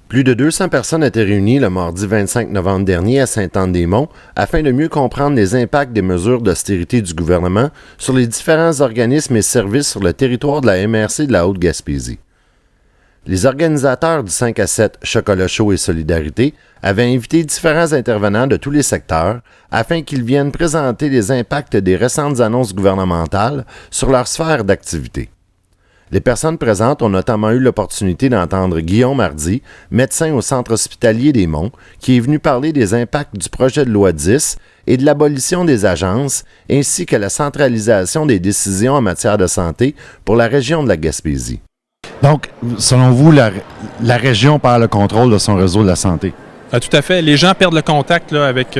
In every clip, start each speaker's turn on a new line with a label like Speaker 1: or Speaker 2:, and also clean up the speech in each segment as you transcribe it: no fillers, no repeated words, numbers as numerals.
Speaker 1: Plus de 200 personnes étaient réunies le mardi 25 novembre dernier à Sainte-Anne-des-Monts afin de mieux comprendre les impacts des mesures d'austérité du gouvernement sur les différents organismes et services sur le territoire de la MRC de la Haute-Gaspésie. Les organisateurs du 5 à 7 Chocolat chaud et Solidarité avaient invité différents intervenants de tous les secteurs afin qu'ils viennent présenter les impacts des récentes annonces gouvernementales sur leur sphère d'activité. Les personnes présentes ont notamment eu l'opportunité d'entendre Guillaume Hardy, médecin au Centre hospitalier des Monts, qui est venu parler des impacts du projet de loi 10 et de l'abolition des agences, ainsi que la centralisation des décisions en matière de santé pour la région de la Gaspésie.
Speaker 2: Donc, selon vous, la région perd le contrôle de son réseau de la santé?
Speaker 3: Tout à fait. Les gens perdent le contact là, avec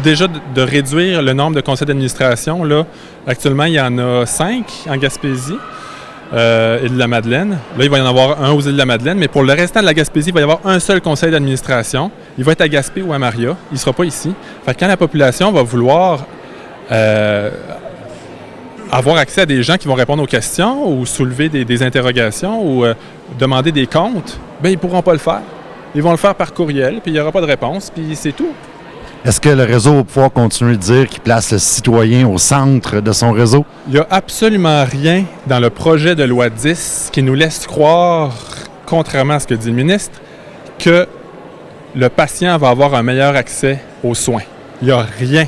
Speaker 3: déjà de réduire le nombre de conseils d'administration. Là. Actuellement, il y en a 5 en Gaspésie. Île de la Madeleine. Là, il va y en avoir un aux îles de la Madeleine, mais pour le restant de la Gaspésie, il va y avoir un seul conseil d'administration. Il va être à Gaspé ou à Maria. Il ne sera pas ici. Fait que quand la population va vouloir avoir accès à des gens qui vont répondre aux questions ou soulever des interrogations ou demander des comptes, bien, ils ne pourront pas le faire. Ils vont le faire par courriel, puis il n'y aura pas de réponse, puis c'est tout.
Speaker 2: Est-ce que le réseau va pouvoir continuer de dire qu'il place le citoyen au centre de son réseau?
Speaker 3: Il n'y a absolument rien dans le projet de loi 10 qui nous laisse croire, contrairement à ce que dit le ministre, que le patient va avoir un meilleur accès aux soins. Il n'y a rien.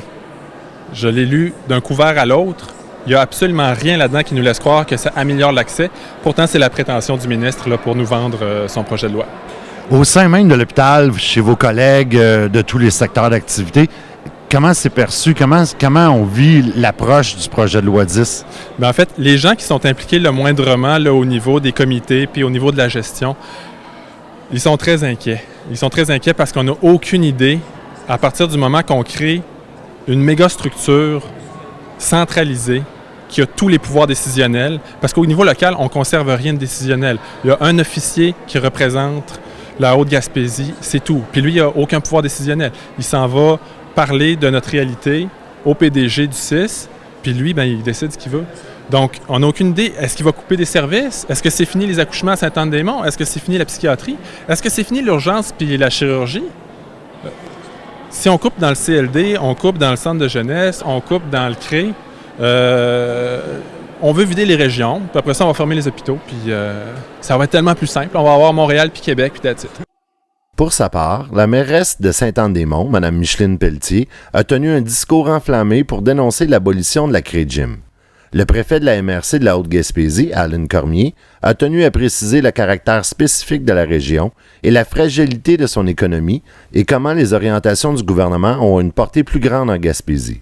Speaker 3: Je l'ai lu d'un couvert à l'autre. Il n'y a absolument rien là-dedans qui nous laisse croire que ça améliore l'accès. Pourtant, c'est la prétention du ministre là, pour nous vendre son projet de loi.
Speaker 2: Au sein même de l'hôpital, chez vos collègues de tous les secteurs d'activité, comment c'est perçu? Comment on vit l'approche du projet de loi 10?
Speaker 3: Bien, en fait, les gens qui sont impliqués le moindrement là, au niveau des comités puis au niveau de la gestion, ils sont très inquiets. Ils sont très inquiets parce qu'on n'a aucune idée, à partir du moment qu'on crée une méga structure centralisée, qui a tous les pouvoirs décisionnels, parce qu'au niveau local, on ne conserve rien de décisionnel. Il y a un officier qui représente la Haute-Gaspésie, c'est tout. Puis lui, il n'a aucun pouvoir décisionnel. Il s'en va parler de notre réalité au PDG du CIS, puis lui, bien, il décide ce qu'il veut. Donc, on n'a aucune idée. Est-ce qu'il va couper des services? Est-ce que c'est fini les accouchements à Sainte-Anne-des-Monts? Est-ce que c'est fini la psychiatrie? Est-ce que c'est fini l'urgence puis la chirurgie? Si on coupe dans le CLD, on coupe dans le centre de jeunesse, on coupe dans le CRE, on veut vider les régions, puis après ça, on va fermer les hôpitaux, puis ça va être tellement plus simple. On va avoir Montréal puis Québec, puis that's it.
Speaker 1: Pour sa part, la mairesse de Sainte-Anne-des-Monts, Mme Micheline Pelletier, a tenu un discours enflammé pour dénoncer l'abolition de la CRE-GYM. Le préfet de la MRC de la Haute-Gaspésie, Alan Cormier, a tenu à préciser le caractère spécifique de la région et la fragilité de son économie et comment les orientations du gouvernement ont une portée plus grande en Gaspésie.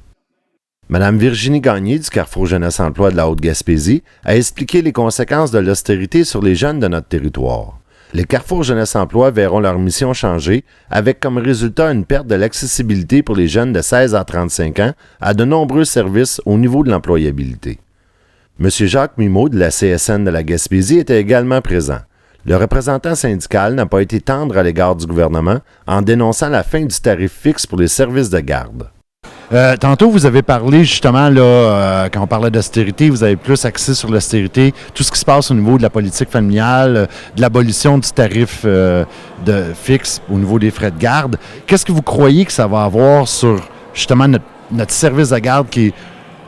Speaker 1: Mme Virginie Gagné du Carrefour Jeunesse Emploi de la Haute-Gaspésie a expliqué les conséquences de l'austérité sur les jeunes de notre territoire. Les Carrefour Jeunesse Emploi verront leur mission changer avec comme résultat une perte de l'accessibilité pour les jeunes de 16 à 35 ans à de nombreux services au niveau de l'employabilité. M. Jacques Mimaud de la CSN de la Gaspésie était également présent. Le représentant syndical n'a pas été tendre à l'égard du gouvernement en dénonçant la fin du tarif fixe pour les services de garde.
Speaker 2: Tantôt, vous avez parlé justement, là, quand on parlait d'austérité, vous avez plus axé sur l'austérité, tout ce qui se passe au niveau de la politique familiale, de l'abolition du tarif fixe au niveau des frais de garde. Qu'est-ce que vous croyez que ça va avoir sur justement notre service de garde qui est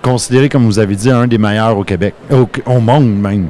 Speaker 2: considéré, comme vous avez dit, un des meilleurs au Québec, au monde même?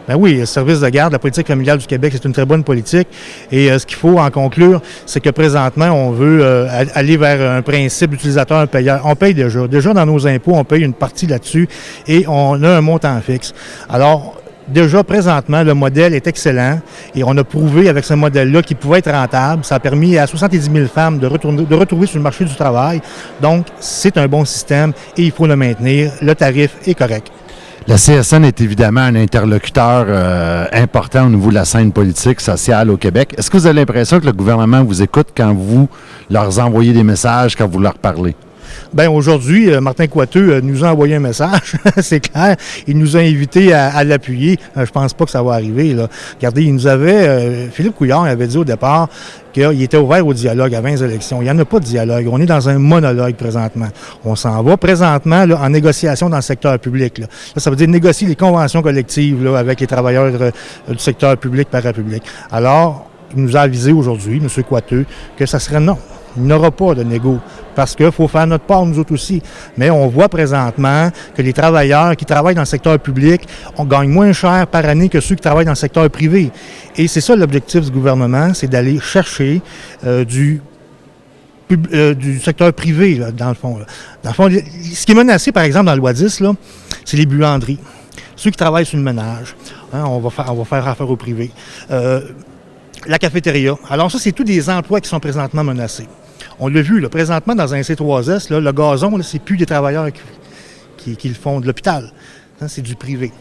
Speaker 4: Ben oui, le service de garde, la politique familiale du Québec, c'est une très bonne politique. Et ce qu'il faut en conclure, c'est que présentement, on veut aller vers un principe d'utilisateur-payeur. On paye déjà. Déjà, dans nos impôts, on paye une partie là-dessus et on a un montant fixe. Alors, déjà, présentement, le modèle est excellent et on a prouvé avec ce modèle-là qu'il pouvait être rentable. Ça a permis à 70 000 femmes de retrouver sur le marché du travail. Donc, c'est un bon système et il faut le maintenir. Le tarif est correct.
Speaker 2: La CSN est évidemment un interlocuteur important au niveau de la scène politique, sociale au Québec. Est-ce que vous avez l'impression que le gouvernement vous écoute quand vous leur envoyez des messages, quand vous leur parlez?
Speaker 4: Bien, aujourd'hui, Martin Coiteux nous a envoyé un message, c'est clair. Il nous a invités à l'appuyer. Je pense pas que ça va arriver, là. Regardez, il nous avait... Philippe Couillard avait dit au départ qu'il était ouvert au dialogue avant les élections. Il n'y en a pas de dialogue. On est dans un monologue présentement. On s'en va présentement là, en négociation dans le secteur public. Là. Ça veut dire négocier les conventions collectives là, avec les travailleurs du secteur public parapublic. Alors, il nous a avisé aujourd'hui, M. Coiteux, que ça serait non. Il n'y aura pas de négo parce qu'il faut faire notre part, nous autres aussi. Mais on voit présentement que les travailleurs qui travaillent dans le secteur public, on gagne moins cher par année que ceux qui travaillent dans le secteur privé. Et c'est ça l'objectif du gouvernement, c'est d'aller chercher du secteur privé, là, dans le fond. Là. Dans le fond, ce qui est menacé, par exemple, dans le loi 10, là, c'est les buanderies. Ceux qui travaillent sur le ménage, hein, on va faire affaire au privé. La cafétéria. Alors ça, c'est tous des emplois qui sont présentement menacés. On l'a vu, là, présentement, dans un C3S, là, le gazon, là, c'est plus des travailleurs qui le font de l'hôpital. Hein, c'est du privé.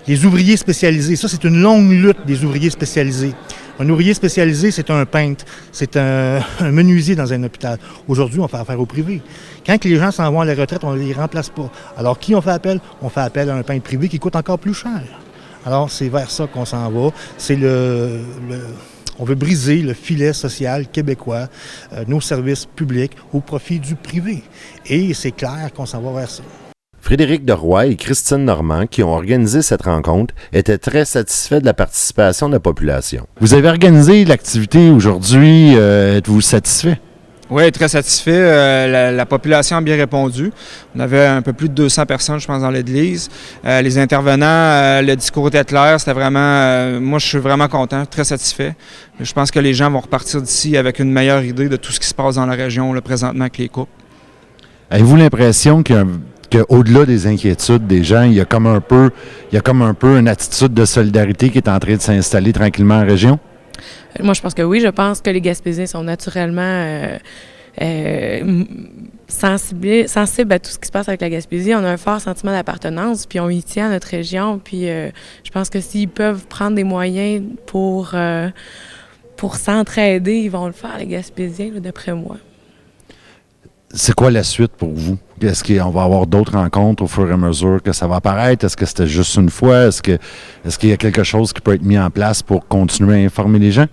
Speaker 4: Les ouvriers spécialisés, ça, c'est une longue lutte des ouvriers spécialisés. Un ouvrier spécialisé, c'est un peintre, c'est un menuisier dans un hôpital. Aujourd'hui, on fait affaire au privé. Quand les gens s'en vont à la retraite, on ne les remplace pas. Alors, qui on fait appel? On fait appel à un peintre privé qui coûte encore plus cher. Alors, c'est vers ça qu'on s'en va. C'est on veut briser le filet social québécois, nos services publics au profit du privé. Et c'est clair qu'on s'en va vers ça.
Speaker 1: Frédéric Deroy et Christine Normand, qui ont organisé cette rencontre, étaient très satisfaits de la participation de la population.
Speaker 2: Vous avez organisé l'activité aujourd'hui. Êtes-vous satisfait?
Speaker 5: Oui, très satisfait. La population a bien répondu. On avait un peu plus de 200 personnes, je pense, dans l'église. Les intervenants, le discours était clair. C'était vraiment... moi, je suis vraiment content, très satisfait. Je pense que les gens vont repartir d'ici avec une meilleure idée de tout ce qui se passe dans la région là, présentement avec les couples.
Speaker 2: Avez-vous l'impression qu'au-delà des inquiétudes des gens, il y a comme un peu une attitude de solidarité qui est en train de s'installer tranquillement en région?
Speaker 6: Moi, je pense que oui. Je pense que les Gaspésiens sont naturellement sensibles à tout ce qui se passe avec la Gaspésie. On a un fort sentiment d'appartenance, puis on y tient à notre région. Puis je pense que s'ils peuvent prendre des moyens pour s'entraider, ils vont le faire, les Gaspésiens, là, d'après moi.
Speaker 2: C'est quoi la suite pour vous? Est-ce qu'on va avoir d'autres rencontres au fur et à mesure que ça va apparaître? Est-ce que c'était juste une fois? Est-ce qu'il y a quelque chose qui peut être mis en place pour continuer à informer les gens?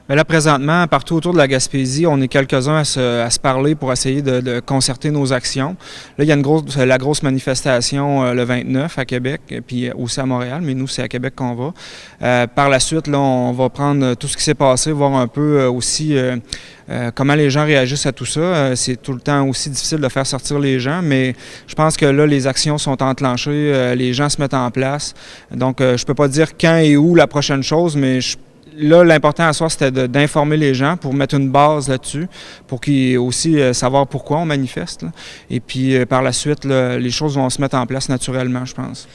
Speaker 5: Bien là, présentement, partout autour de la Gaspésie, on est quelques-uns à se parler pour essayer de concerter nos actions. Là, il y a la grosse manifestation le 29 à Québec, puis aussi à Montréal, mais nous, c'est à Québec qu'on va. Par la suite, là, on va prendre tout ce qui s'est passé, voir un peu aussi comment les gens réagissent à tout ça. C'est tout le temps aussi difficile de faire sortir les gens, mais je pense que là, les actions sont enclenchées, les gens se mettent en place. Donc, je ne peux pas dire quand et où la prochaine chose, mais là, l'important à soi, c'était d'informer les gens pour mettre une base là-dessus, pour qu'ils aussi savoir pourquoi on manifeste. Là. Et puis, par la suite, là, les choses vont se mettre en place naturellement, je pense.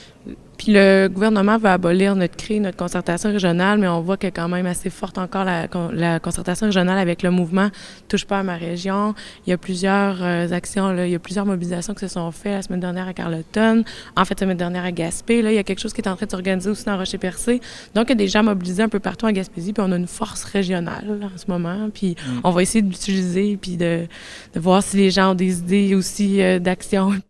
Speaker 6: Puis le gouvernement va abolir notre CRI, notre concertation régionale, mais on voit qu'elle est quand même assez forte encore la concertation régionale avec le mouvement « Touche pas à ma région ». Il y a plusieurs actions, là, il y a plusieurs mobilisations qui se sont faites la semaine dernière à Carleton, en fait, la semaine dernière à Gaspé. Là, il y a quelque chose qui est en train de s'organiser aussi dans Rocher-Percé. Donc, il y a des gens mobilisés un peu partout en Gaspésie, puis on a une force régionale là, en ce moment. Puis on va essayer de l'utiliser, puis de voir si les gens ont des idées aussi d'action.